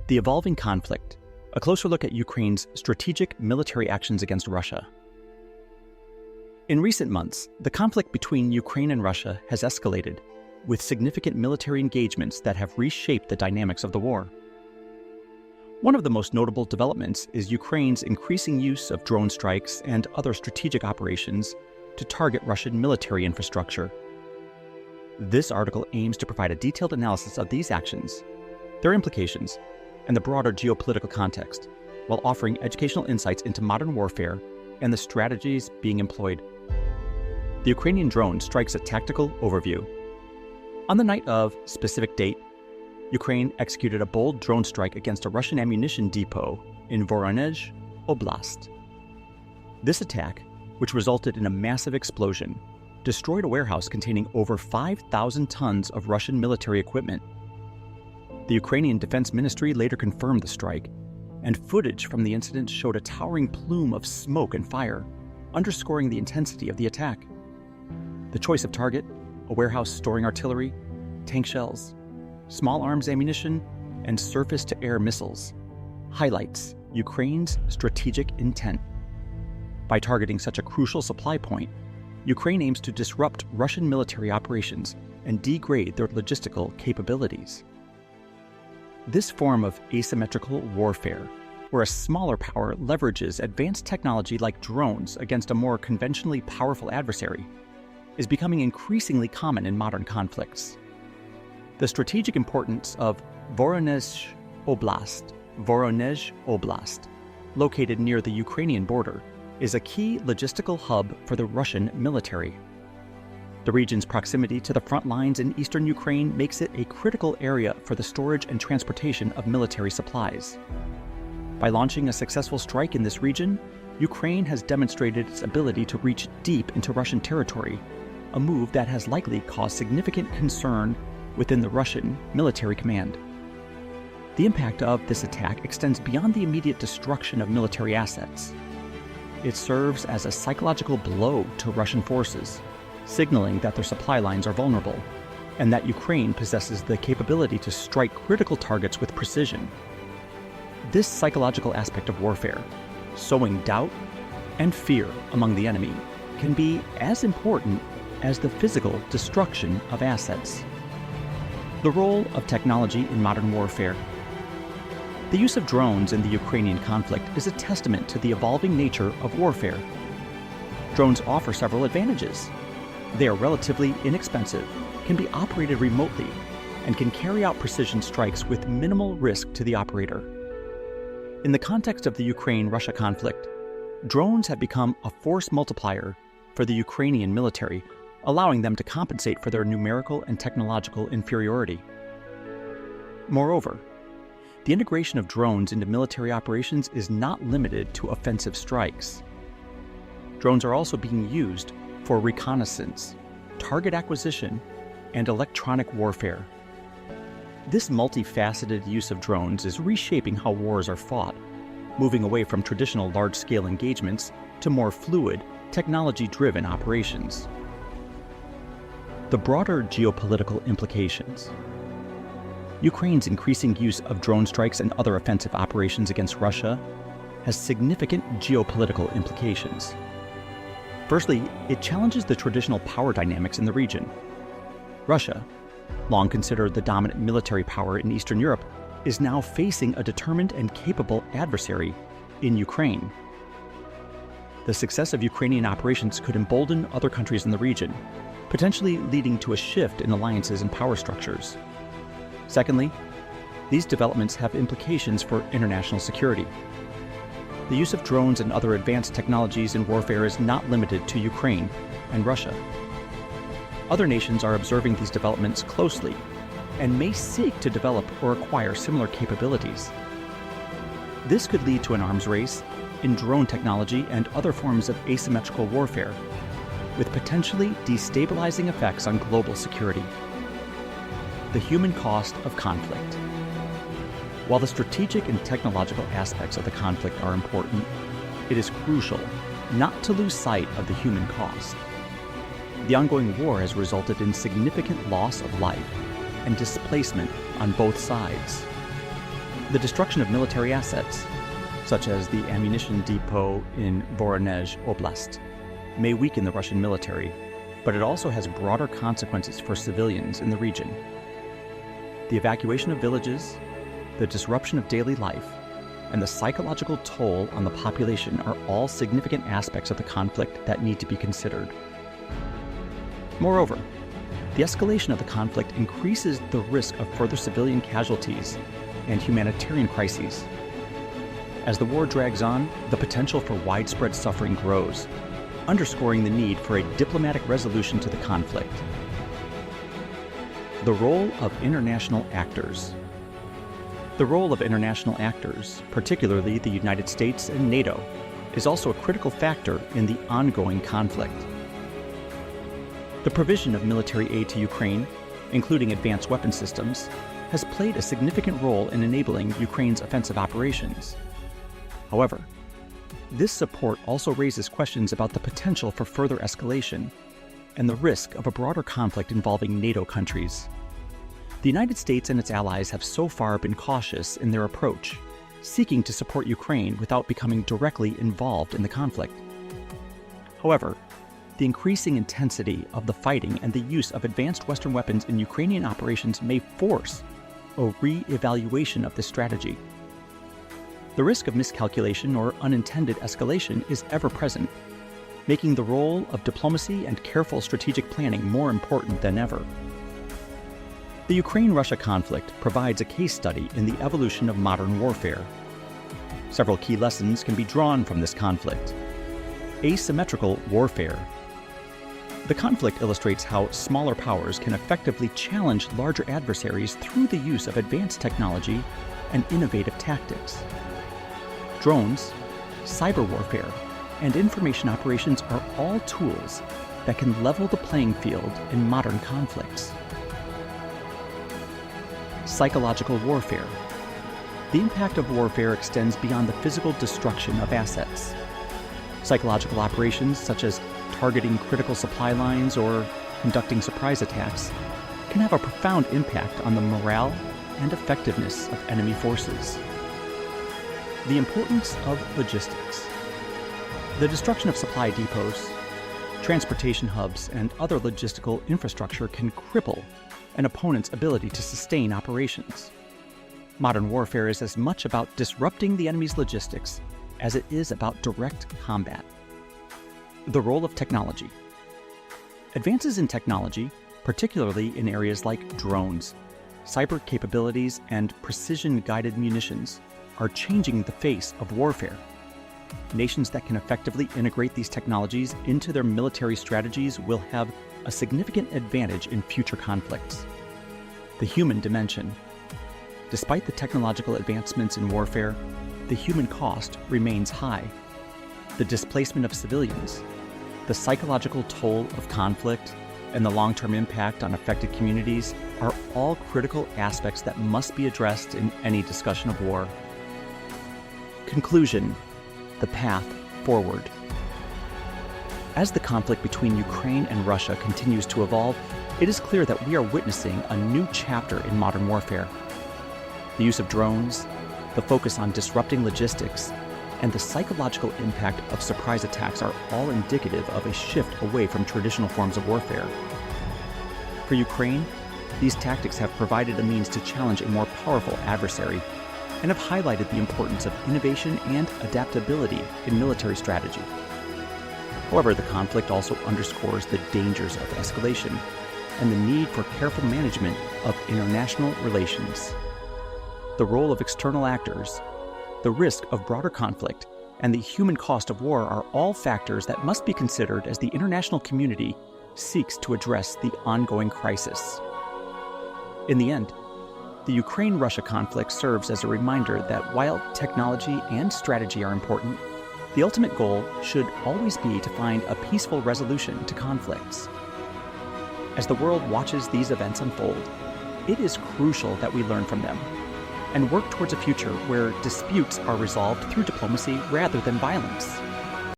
The evolving conflict, a closer look at Ukraine's strategic military actions against Russia. In recent months, the conflict between Ukraine and Russia has escalated, with significant military engagements that have reshaped the dynamics of the war. One of the most notable developments is Ukraine's increasing use of drone strikes and other strategic operations to target Russian military infrastructure. This article aims to provide a detailed analysis of these actions, their implications, and the broader geopolitical context, while offering educational insights into modern warfare and the strategies being employed. The Ukrainian drone strikes a tactical overview. On the night of specific date, Ukraine executed a bold drone strike against a Russian ammunition depot in Voronezh Oblast. This attack, which resulted in a massive explosion, destroyed a warehouse containing over 5,000 tons of Russian military equipment. The Ukrainian Defense Ministry later confirmed the strike, and footage from the incident showed a towering plume of smoke and fire, underscoring the intensity of the attack. The choice of target, a warehouse storing artillery, tank shells, small arms ammunition, and surface-to-air missiles, highlights Ukraine's strategic intent. By targeting such a crucial supply point, Ukraine aims to disrupt Russian military operations and degrade their logistical capabilities. This form of asymmetrical warfare, where a smaller power leverages advanced technology like drones against a more conventionally powerful adversary, is becoming increasingly common in modern conflicts. The strategic importance of Voronezh Oblast, located near the Ukrainian border, is a key logistical hub for the Russian military. The region's proximity to the front lines in eastern Ukraine makes it a critical area for the storage and transportation of military supplies. By launching a successful strike in this region, Ukraine has demonstrated its ability to reach deep into Russian territory, a move that has likely caused significant concern within the Russian military command. The impact of this attack extends beyond the immediate destruction of military assets. It serves as a psychological blow to Russian forces, signaling that their supply lines are vulnerable, and that Ukraine possesses the capability to strike critical targets with precision. This psychological aspect of warfare, sowing doubt and fear among the enemy, can be as important as the physical destruction of assets. The role of technology in modern warfare. The use of drones in the Ukrainian conflict is a testament to the evolving nature of warfare. Drones offer several advantages. They are relatively inexpensive, can be operated remotely, and can carry out precision strikes with minimal risk to the operator. In the context of the Ukraine-Russia conflict, drones have become a force multiplier for the Ukrainian military, allowing them to compensate for their numerical and technological inferiority. Moreover, the integration of drones into military operations is not limited to offensive strikes. Drones are also being used for reconnaissance, target acquisition, and electronic warfare. This multifaceted use of drones is reshaping how wars are fought, moving away from traditional large-scale engagements to more fluid, technology-driven operations. The broader geopolitical implications. Ukraine's increasing use of drone strikes and other offensive operations against Russia has significant geopolitical implications. Firstly, it challenges the traditional power dynamics in the region. Russia, long considered the dominant military power in Eastern Europe, is now facing a determined and capable adversary in Ukraine. The success of Ukrainian operations could embolden other countries in the region, potentially leading to a shift in alliances and power structures. Secondly, these developments have implications for international security. The use of drones and other advanced technologies in warfare is not limited to Ukraine and Russia. Other nations are observing these developments closely and may seek to develop or acquire similar capabilities. This could lead to an arms race in drone technology and other forms of asymmetrical warfare, with potentially destabilizing effects on global security. The human cost of conflict. While the strategic and technological aspects of the conflict are important, it is crucial not to lose sight of the human cost. The ongoing war has resulted in significant loss of life and displacement on both sides. The destruction of military assets, such as the ammunition depot in Voronezh Oblast, may weaken the Russian military, but it also has broader consequences for civilians in the region. The evacuation of villages, the disruption of daily life, and the psychological toll on the population are all significant aspects of the conflict that need to be considered. Moreover, the escalation of the conflict increases the risk of further civilian casualties and humanitarian crises. As the war drags on, the potential for widespread suffering grows, underscoring the need for a diplomatic resolution to the conflict. The role of international actors. The role of international actors, particularly the United States and NATO, is also a critical factor in the ongoing conflict. The provision of military aid to Ukraine, including advanced weapon systems, has played a significant role in enabling Ukraine's offensive operations. However, this support also raises questions about the potential for further escalation and the risk of a broader conflict involving NATO countries. The United States and its allies have so far been cautious in their approach, seeking to support Ukraine without becoming directly involved in the conflict. However, the increasing intensity of the fighting and the use of advanced Western weapons in Ukrainian operations may force a re-evaluation of this strategy. The risk of miscalculation or unintended escalation is ever present, making the role of diplomacy and careful strategic planning more important than ever. The Ukraine-Russia conflict provides a case study in the evolution of modern warfare. Several key lessons can be drawn from this conflict. Asymmetrical warfare. The conflict illustrates how smaller powers can effectively challenge larger adversaries through the use of advanced technology and innovative tactics. Drones, cyber warfare, and information operations are all tools that can level the playing field in modern conflicts. Psychological warfare. The impact of warfare extends beyond the physical destruction of assets. Psychological operations, such as targeting critical supply lines or conducting surprise attacks, can have a profound impact on the morale and effectiveness of enemy forces. The importance of logistics. The destruction of supply depots, transportation hubs, and other logistical infrastructure can cripple an opponent's ability to sustain operations. Modern warfare is as much about disrupting the enemy's logistics as it is about direct combat. The role of technology. Advances in technology, particularly in areas like drones, cyber capabilities, and precision-guided munitions, are changing the face of warfare. Nations that can effectively integrate these technologies into their military strategies will have a significant advantage in future conflicts. The human dimension. Despite the technological advancements in warfare, the human cost remains high. The displacement of civilians, the psychological toll of conflict, and the long-term impact on affected communities are all critical aspects that must be addressed in any discussion of war. Conclusion: the path forward. As the conflict between Ukraine and Russia continues to evolve, it is clear that we are witnessing a new chapter in modern warfare. The use of drones, the focus on disrupting logistics, and the psychological impact of surprise attacks are all indicative of a shift away from traditional forms of warfare. For Ukraine, these tactics have provided a means to challenge a more powerful adversary and have highlighted the importance of innovation and adaptability in military strategy. However, the conflict also underscores the dangers of escalation and the need for careful management of international relations. The role of external actors, the risk of broader conflict, and the human cost of war are all factors that must be considered as the international community seeks to address the ongoing crisis. In the end, the Ukraine-Russia conflict serves as a reminder that while technology and strategy are important, the ultimate goal should always be to find a peaceful resolution to conflicts. As the world watches these events unfold, it is crucial that we learn from them and work towards a future where disputes are resolved through diplomacy rather than violence.